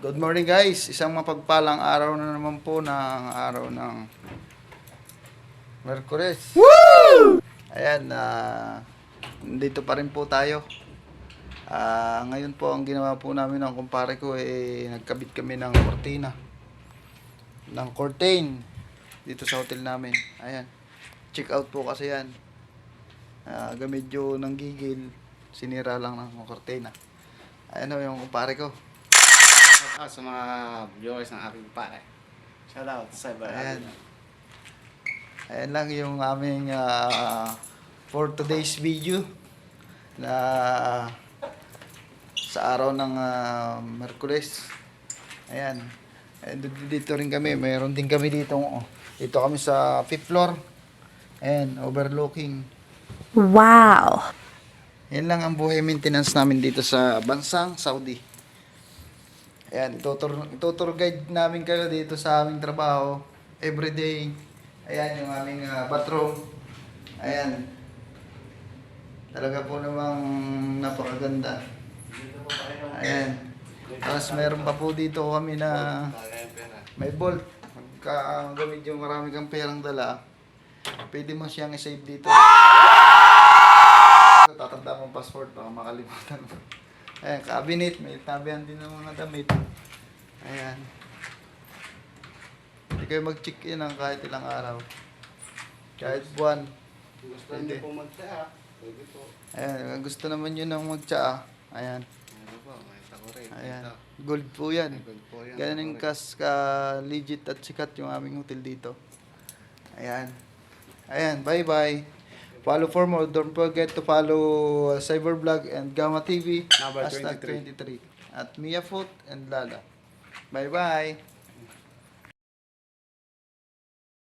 Good morning guys, isang mapagpalang araw na naman po ng araw ng Merkules. Woo! Ayan, dito pa rin po tayo. Ngayon po ang ginawa po namin ng kumpare ko nagkabit kami ng kortina. Ng curtain dito sa hotel namin. Ayan, check out po kasi yan. Medyo nanggigil, sinira lang ng kortina. Ayan o yung kumpare ko. Shout out sa mga viewers ng aking pare. Shout out sa iba. Ayan. Ayan lang yung aming for today's video na sa araw ng Merkules. Ayan. And dito rin kami, mayroon din kami dito. Dito kami sa 5th floor. Ayan, overlooking. Wow! Yan lang ang buhay maintenance namin dito sa bansang Saudi. Ayan, tutur guide namin kayo dito sa aming trabaho everyday. Ayan yung aming bathroom. Ayan. Talaga po namang napakaganda. Ayan. Tapos meron pa po dito kami na may bolt. Pagka gamit yung marami kang perang dala, pwede mo siyang i-save dito. Tatanda mong passport, baka makalimutan mo. Ayan, cabinet, may tabihan din ng mga damit. Ayan. Hindi kayo mag-check-in ng kahit ilang araw. Kahit buwan. Gusto niyo po magtaya? Pwede po. Ayan, gusto naman yun ng magtsaa. Ayan. Ano po, may takurin. Ayan. Gold po yan. Gold po yan. Ganun legit at sikat yung aming hotel dito. Ayan. Ayan, bye-bye. Follow for more. Don't forget to follow Cybervlog and Gamma TV. Number #23. At Mia Foot and Lala. Bye-bye.